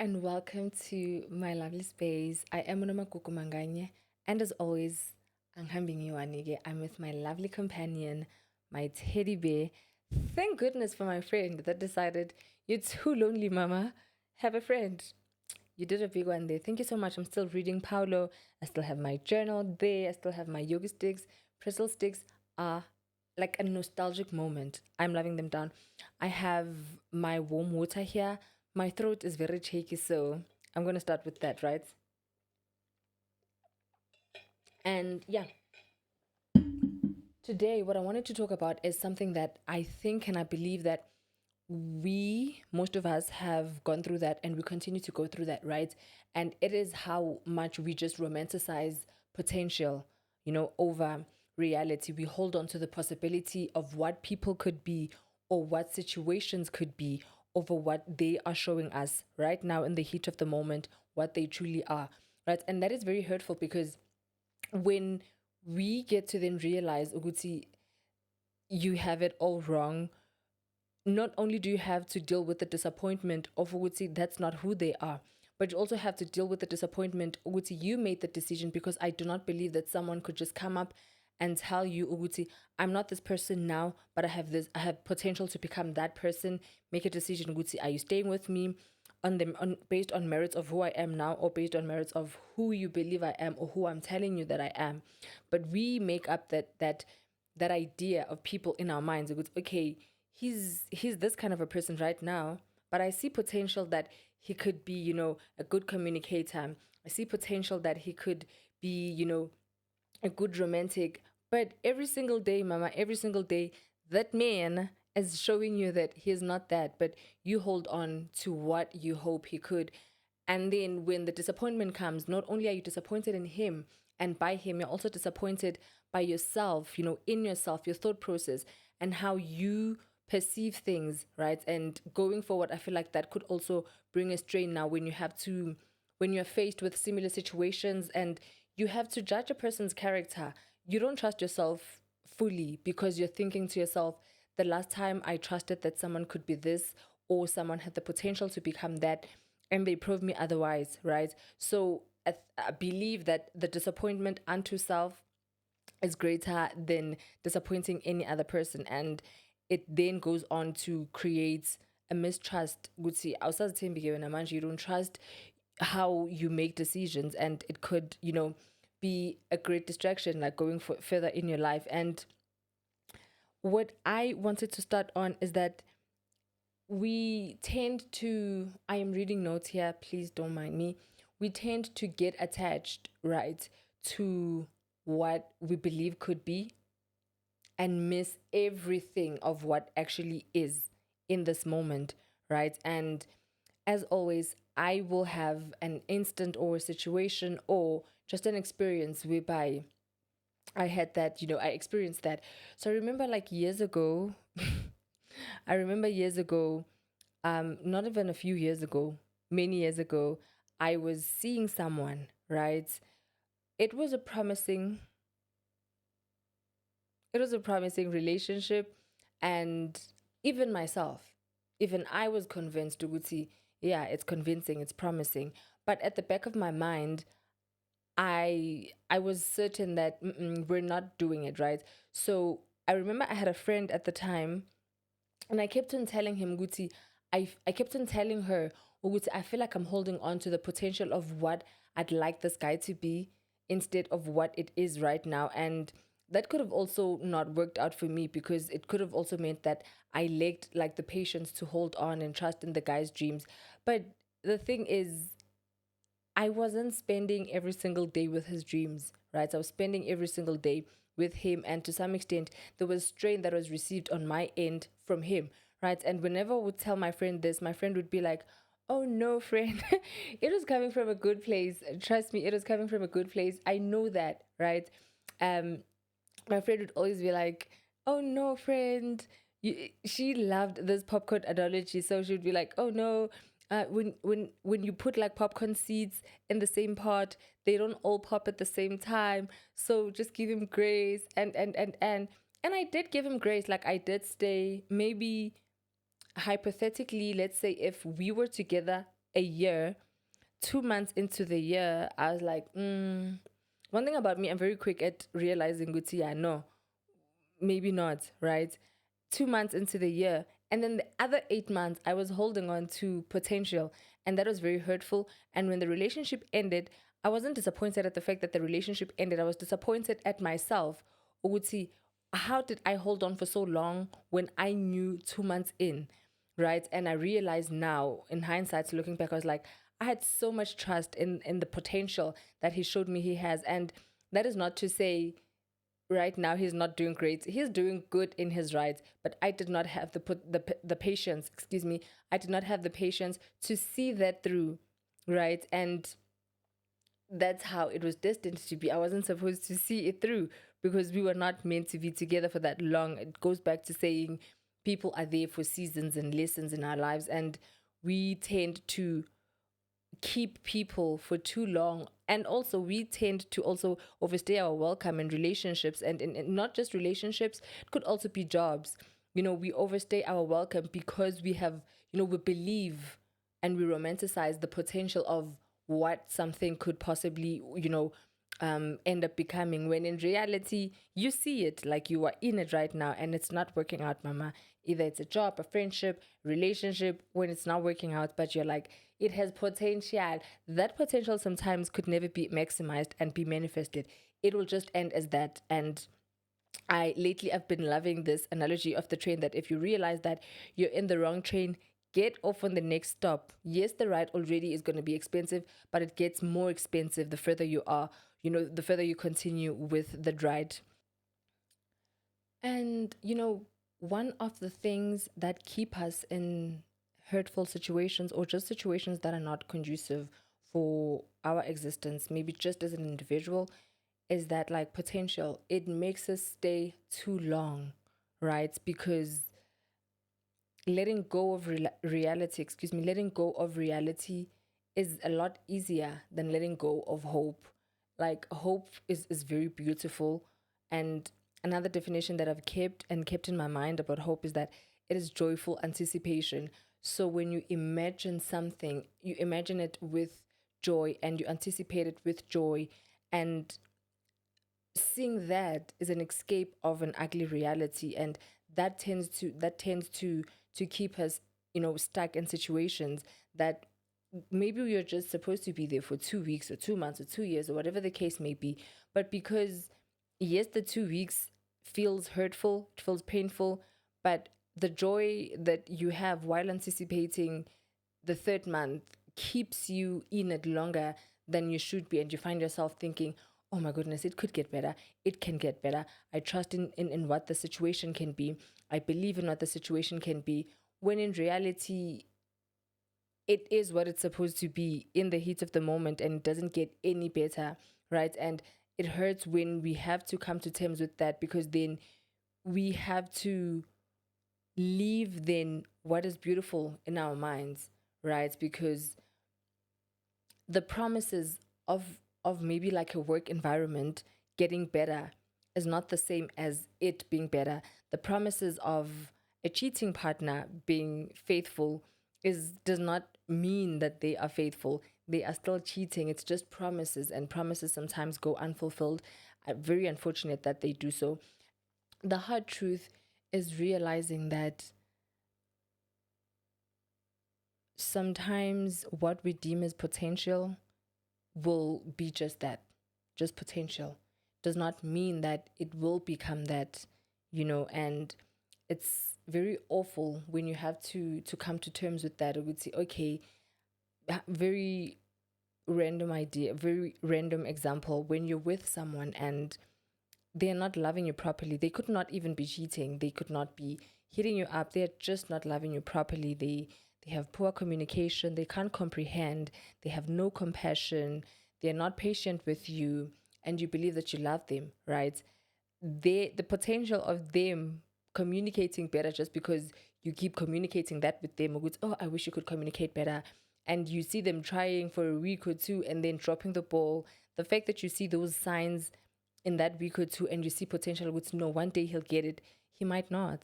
and welcome to my lovely space. I am Unoma Kukumanganye, and as always, I'm with my lovely companion, my teddy bear. Thank goodness for my friend that decided, you're too lonely, mama. Have a friend. You did a big one there. Thank you so much. I'm still reading Paulo. I still have my journal there. I still have my yoga sticks. Pretzel sticks are like a nostalgic moment. I'm loving them down. I have my warm water here. My throat is very shaky, so I'm going to start with that, right? And yeah, today what I wanted to talk about is something that I think and I believe that most of us, have gone through that and we continue to go through that, right? And it is how much we just romanticize potential, over reality. We hold on to the possibility of what people could be or what situations could be over what they are showing us right now in the heat of the moment, what they truly are, right? And that is very hurtful because when we get to then realize, Uguti, you have it all wrong, not only do you have to deal with the disappointment of Uguti, that's not who they are, but you also have to deal with the disappointment, Uguti, you made the decision, because I do not believe that someone could just come up and tell you, Uguti, I'm not this person now, but I have potential to become that person. Make a decision, Uguti, are you staying with me based on merits of who I am now, or based on merits of who you believe I am, or who I'm telling you that I am? But we make up that idea of people in our minds. Okay, he's this kind of a person right now, but I see potential that he could be, a good communicator. I see potential that he could be, a good romantic. But every single day, mama, every single day, that man is showing you that he is not that, but you hold on to what you hope he could. And then when the disappointment comes, not only are you disappointed in him and by him, you're also disappointed by yourself, in yourself, your thought process, and how you perceive things, right? And going forward, I feel like that could also bring a strain now when you're faced with similar situations and you have to judge a person's character. You don't trust yourself fully because you're thinking to yourself, the last time I trusted that someone could be this, or someone had the potential to become that, and they proved me otherwise, right? So I believe that the disappointment unto self is greater than disappointing any other person. And it then goes on to create a mistrust. Gutsi, you don't trust how you make decisions, and it could, be a great distraction, like going further in your life. And what I wanted to start on is that we tend to, I am reading notes here, please don't mind me. We tend to get attached, right, to what we believe could be and miss everything of what actually is in this moment, right? And as always, I will have an instant or a situation or just an experience whereby I had that, I experienced that. So I remember like years ago, I remember years ago, not even a few years ago, many years ago, I was seeing someone, right? It was a promising, it was a promising relationship, and even myself, even I was convinced, Uguti, yeah, it's convincing, it's promising. But at the back of my mind, I was certain that we're not doing it, right? So I remember I had a friend at the time, and I kept on telling him, Guti, I kept on telling her, oh, Guti, I feel like I'm holding on to the potential of what I'd like this guy to be instead of what it is right now. And that could have also not worked out for me, because it could have also meant that I lacked like the patience to hold on and trust in the guy's dreams. But the thing is, I wasn't spending every single day with his dreams, right? I was spending every single day with him. And to some extent, there was strain that was received on my end from him, right? And whenever I would tell my friend this, my friend would be like, oh no, friend, it was coming from a good place. Trust me, it was coming from a good place. I know that, right? Um, my friend would always be like, oh no, friend. She loved this popcorn analogy. So she would be like, oh no, when you put like popcorn seeds in the same pot, they don't all pop at the same time. So just give him grace. And I did give him grace. Like, I did stay, maybe hypothetically, let's say if we were together a year, 2 months into the year, I was like, one thing about me, I'm very quick at realizing, Guti, yeah, no, maybe not, right? 2 months into the year. And then the other 8 months, I was holding on to potential. And that was very hurtful. And when the relationship ended, I wasn't disappointed at the fact that the relationship ended. I was disappointed at myself. Uguti, how did I hold on for so long when I knew 2 months in, right? And I realized now, in hindsight, looking back, I was like, I had so much trust in the potential that he showed me he has. And that is not to say right now he's not doing great. He's doing good in his rights, but I did not have the patience. Excuse me. I did not have the patience to see that through, right? And that's how it was destined to be. I wasn't supposed to see it through because we were not meant to be together for that long. It goes back to saying people are there for seasons and lessons in our lives, and we tend to keep people for too long, and also we tend to also overstay our welcome in relationships, and in not just relationships, it could also be jobs. We overstay our welcome because we have, we believe and we romanticize the potential of what something could possibly, end up becoming, when in reality you see it, like you are in it right now and it's not working out, mama. Either it's a job, a friendship, relationship, when it's not working out, but you're like, it has potential. That potential sometimes could never be maximized and be manifested. It will just end as that. And I've been loving this analogy of the train, that if you realize that you're in the wrong train, get off on the next stop. Yes, the ride already is going to be expensive, but it gets more expensive the further you are, the further you continue with the ride. And, one of the things that keep us in hurtful situations, or just situations that are not conducive for our existence, maybe just as an individual, is that, like, potential. It makes us stay too long, right? Because letting go of reality, excuse me, letting go of reality is a lot easier than letting go of hope. Like, hope is very beautiful. And another definition that I've kept in my mind about hope is that it is joyful anticipation. So when you imagine something, you imagine it with joy and you anticipate it with joy. And seeing that is an escape of an ugly reality, and that tends to keep us, stuck in situations that maybe we are just supposed to be there for 2 weeks or 2 months or 2 years or whatever the case may be. But because, yes, the 2 weeks feels hurtful, it feels painful, but the joy that you have while anticipating the third month keeps you in it longer than you should be. And you find yourself thinking, oh my goodness, it could get better. It can get better. I trust in what the situation can be. I believe in what the situation can be. When in reality, it is what it's supposed to be in the heat of the moment, and it doesn't get any better, right? And it hurts when we have to come to terms with that, because then we have to leave then what is beautiful in our minds, right? Because the promises of maybe like a work environment getting better is not the same as it being better. The promises of a cheating partner being faithful is does not mean that they are faithful. They are still cheating. It's just promises, and promises sometimes go unfulfilled. Very unfortunate that they do so. The hard truth is realizing that sometimes what we deem as potential will be just that, just potential. Does not mean that it will become that, and it's very awful when you have to come to terms with that. I would say, okay, very random idea, very random example. When you're with someone and they're not loving you properly, they could not even be cheating, they could not be hitting you up, they're just not loving you properly. They have poor communication, they can't comprehend, they have no compassion, they're not patient with you, and you believe that you love them, right? The potential of them communicating better, just because you keep communicating that with them, oh, I wish you could communicate better, and you see them trying for a week or two and then dropping the ball. The fact that you see those signs in that week or two and you see potential, with no, one day he'll get it, he might not.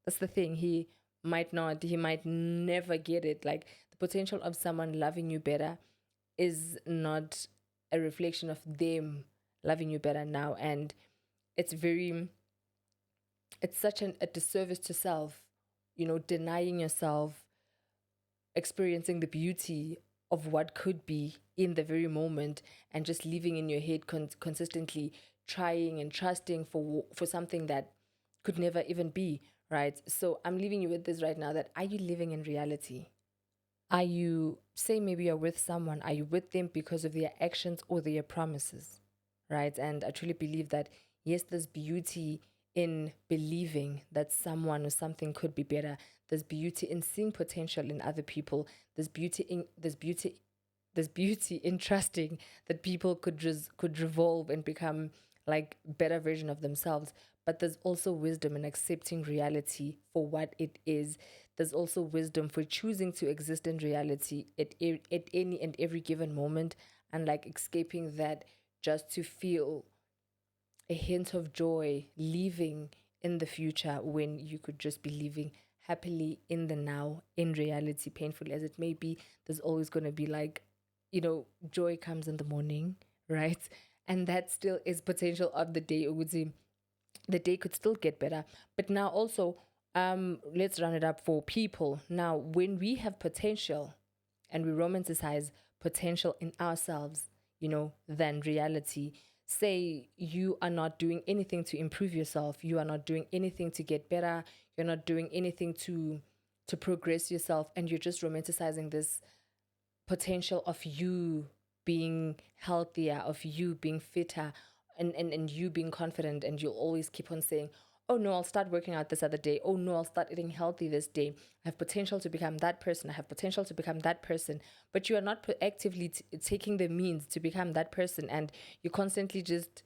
That's the thing. He might not. He might never get it. Like, the potential of someone loving you better is not a reflection of them loving you better now. And it's very, it's such a disservice to self, denying yourself experiencing the beauty of what could be in the very moment, and just living in your head consistently trying and trusting for something that could never even be, right? So I'm leaving you with this right now, that are you living in reality? Are you, say maybe you're with someone, are you with them because of their actions or their promises, right? And I truly believe that, yes, there's beauty in believing that someone or something could be better. There's beauty in seeing potential in other people. There's beauty in trusting that people could revolve and become like better version of themselves. But there's also wisdom in accepting reality for what it is. There's also wisdom for choosing to exist in reality at any and every given moment, and like escaping that just to feel a hint of joy living in the future, when you could just be living happily in the now, in reality, painful as it may be. There's always going to be like, joy comes in the morning, right? And that still is potential of the day. I would say the day could still get better. But now also, let's run it up for people. Now, when we have potential and we romanticize potential in ourselves, than reality. Say you are not doing anything to improve yourself, you are not doing anything to get better, you're not doing anything to progress yourself, and you're just romanticizing this potential of you being healthier, of you being fitter, and you being confident, and you'll always keep on saying, oh no, I'll start working out this other day. Oh no, I'll start eating healthy this day. I have potential to become that person. I have potential to become that person. But you are not actively taking the means to become that person. And you constantly just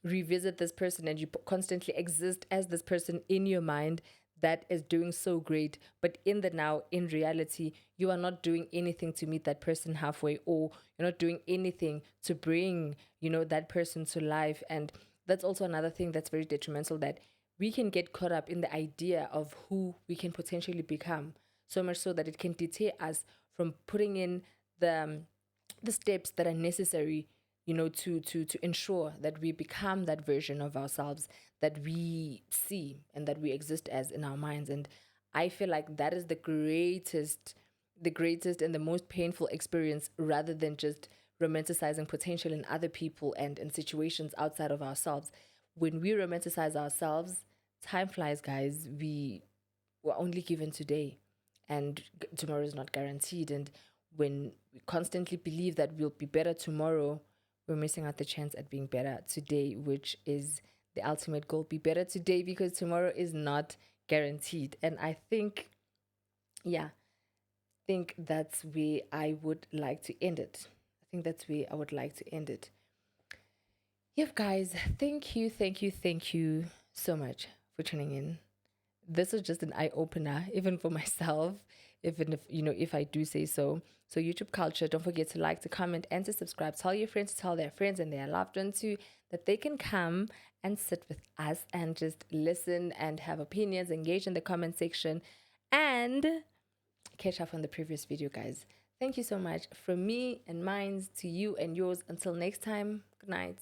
revisit this person, and you constantly exist as this person in your mind that is doing so great. But in the now, in reality, you are not doing anything to meet that person halfway, or you're not doing anything to bring, that person to life. And that's also another thing that's very detrimental, that we can get caught up in the idea of who we can potentially become, so much so that it can deter us from putting in the steps that are necessary, to ensure that we become that version of ourselves that we see and that we exist as in our minds. And I feel like that is the greatest and the most painful experience, rather than just romanticizing potential in other people and in situations outside of ourselves. When we romanticize ourselves, time flies, guys. We were only given today, and tomorrow is not guaranteed. And when we constantly believe that we'll be better tomorrow, we're missing out the chance at being better today, which is the ultimate goal. Be better today, because tomorrow is not guaranteed. And I think, yeah, think that's where I would like to end it. I think that's where I would like to end it. Yep, guys, thank you so much for tuning in. This was just an eye opener, even for myself, even if I do say so. So YouTube culture, don't forget to like, to comment, and to subscribe. Tell your friends to tell their friends and their loved ones too, that they can come and sit with us and just listen and have opinions, engage in the comment section, and catch up on the previous video, guys. Thank you so much from me and mine to you and yours. Until next time, good night.